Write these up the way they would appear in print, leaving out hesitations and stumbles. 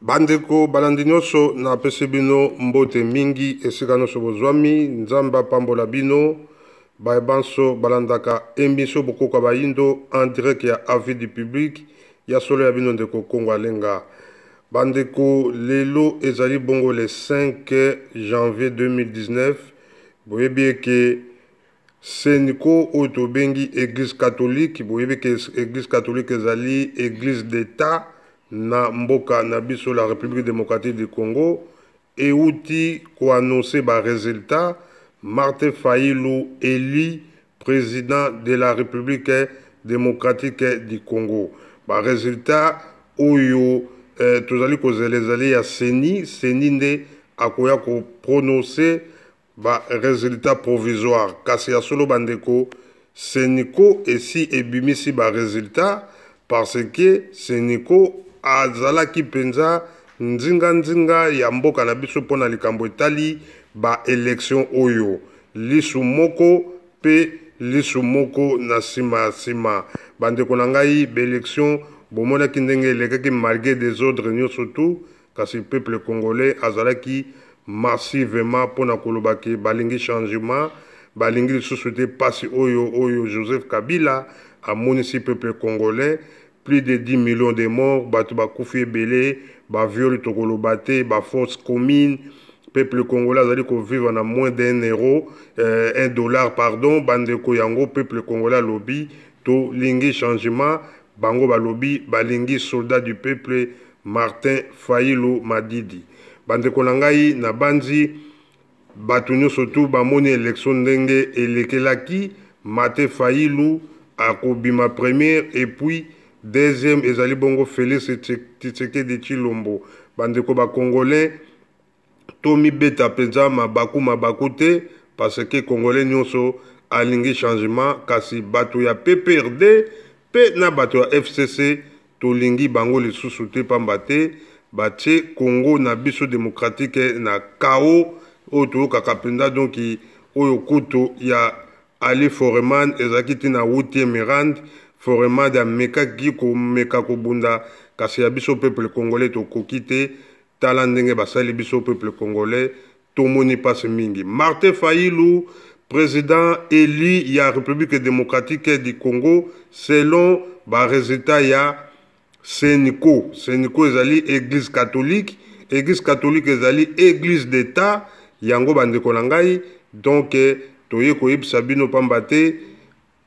Bandeko balandi nyonso na pesi bino mbote mingi esika nyonso bozwami nzamba pambola bino bayebanso balandaka émission bokoka bayindo en direct ya avis du public ya solo ya bino ndeko Kongo alenga. Bandeko lelo ezali bongo le 5 janvier 2019 boyebi ke Seniko oyo bengi église catholique boyebi ke église catholique ezali église d'état na mboka na biso la République démocratique du Congo euti ko annoncer ba résultat Martin Fayulu élu président de la République démocratique du Congo. Ba résultat oyo tozali kozelezali ya seni nde akoya ko prononcer ba résultat provisoire kasi ya solo bandeko Seniko esi ebimisi ba résultat parce que Seniko azalaki penza nzinga ya mboka na biso pona likambo etali ba élection oyo lisu moko pe lisu moko na sima bandeko na ngai ba élection bomonaki ndenge elekaki malgré des ordres nyonso tout kasi peuple congolais azalaki massivement pona kolobaki balingi changement balingi lisusu te pasi oyo Joseph Kabila amonisi peuple congolais plus de 10 millions de morts, batu bakufi ebele, ba viol tokoloba te, ba force commune, peuple congolais azali ko vivre na moins d'1 $, pardon, bandeko yango peuple congolais lobby to lingi changement, bango balobi balingi soldat du peuple Martin Fayulu Madidi. Bandeko na ngai na banzi batu nyonso tu bamoni élection ndenge elekelaki Martin Fayulu akobima première et puis deuxième ezali bongo Félix Tshisekedi Tshilombo. Bandeko ba congolais tomi beta penza mabaku te parce que congolais nyonso alingi changement kasi bato ya PPRD pe na bato ya FCC tolingi bango lisusu te pamba te batie Congo na biso démocratique na kao oyo toyokaka mpenza donc oyo kutu ya Ali Foreman ezalaki ti na 8e rang Foreman da meka kobunda kasi ya biso peuple congolais tokoki te tala ndenge basali biso peuple congolais tomoni pasi mingi. Martin Fayulu président élu ya République démocratique du Congo selon ba résultat ya Seniko ezali église catholique ezali église d'état yango bandeko na ngai donc toye koyebisa bino pamba te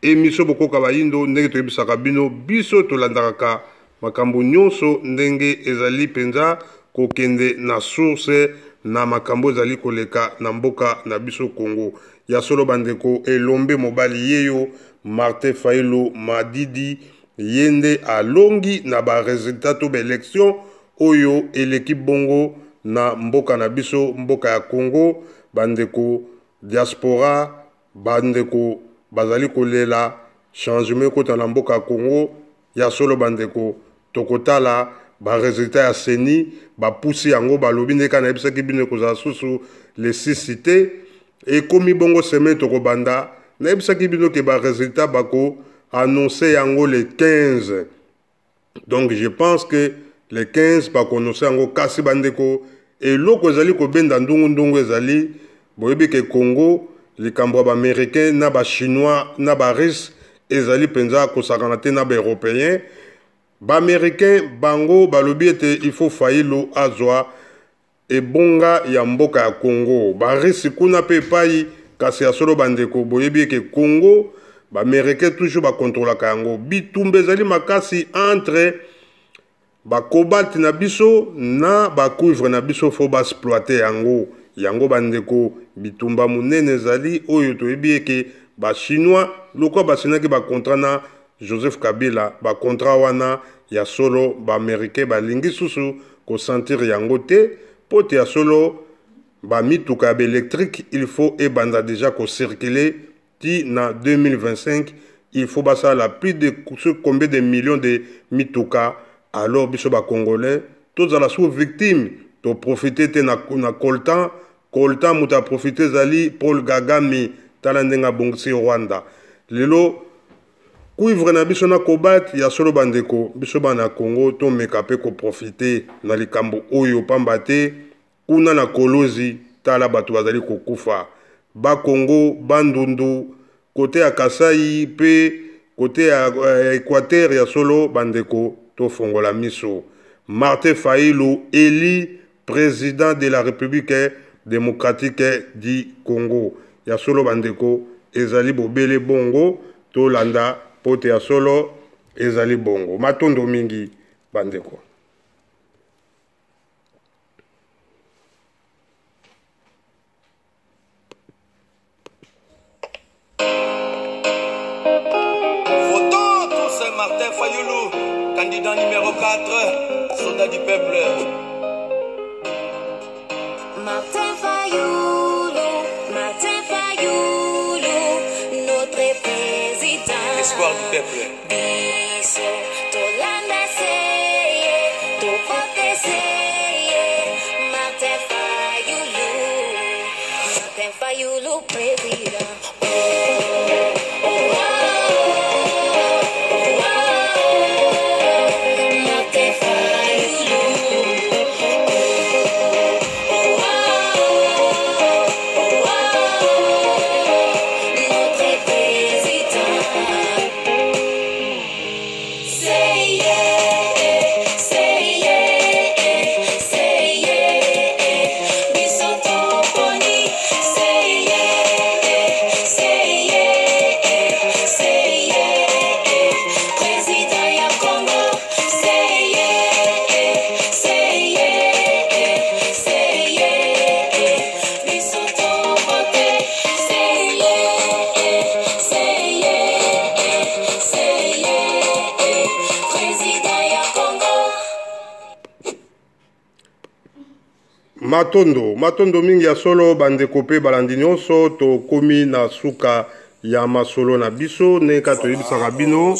émission bokoka bayindo ndenge toyebisaka bino biso tolandaka makambo nyonso ndenge ezali penza kokende na source na makambo ezali koleka na mboka na biso Congo ya solo bandeko elombe mobali yeyo Martin Fayulu Madidi yende alongi na ba résultat to ba élection oyo eleki bongo na mboka na biso mboka ya Congo bandeko diaspora bandeko bazali kolela changement kota na mboka Congo ya solo bandeko tokotala ba résultat ya seni ba pousi yango balobi ndeka na ebisaki bino kozala susu les 6 cités et komi bongo semaine tokobanda na ebisaki bino ke ba résultat bako annoncé yango le 15 donc je pense que le 15 bako annoncé yango kasi bandeko eloko ezali kobenda ndungu ezali boyebi ke Congo likambo ba américain na ba chinois na ba russe ezali penza kosakana te na ba européen ba américain bango balobi ete il faut Fayulu azwa ebonga ya mboka ya Congo ba russe kuna pe pai kasi ya solo bandeko boyebi ke Congo ba américain toujours ba contrôlaka yango bitumba ezali makasi entre ba cobalt na biso na ba cuivre na biso fo ba exploiter yango bandeko bitumba munene ezali oyo toyebi ke ba chinois lokwa basinaki ba contrat na Joseph Kabila ba contrat wana ya solo ba américain balingi susu ko sentir yango te pote ya solo ba mituka électrique il faut ebanda déjà ko circuler ti na 2025 il faut basa la plus de combien de millions de mituka alors biso ba congolais tous à la sous victime to profiter te na coltan muta profiter zali Paul Kagame tala ndenga bongisi Rwanda lelo Cuivre na biso na cobalt ya solo bandeko biso bana Congo to mekape ko profiter na likambo oyo pamba te kuna na kolozi tala bato bazali kokufa ba Congo bandundu côté ya Kasai pe côté ya Équateur ya solo bandeko to fongola miso. Martin Fayulu élu président de la République démocratique du Congo ya solo bandeko ezali bobele bongo to landa pote ya solo ezali bongo matondo mingi bandeko. Votant pour Saint-Martin Fayulu, candidat numéro 4, soldat du peuple. Martin Fayulu, notre président. Espoir du peuple. Biso, Tolanda seye, to vote seye. Martin Fayulu, président. Matondo mingi ya solo bandeko pe balandi nyonso to komi na suka ya masolo na biso ne ka toyebisaka bino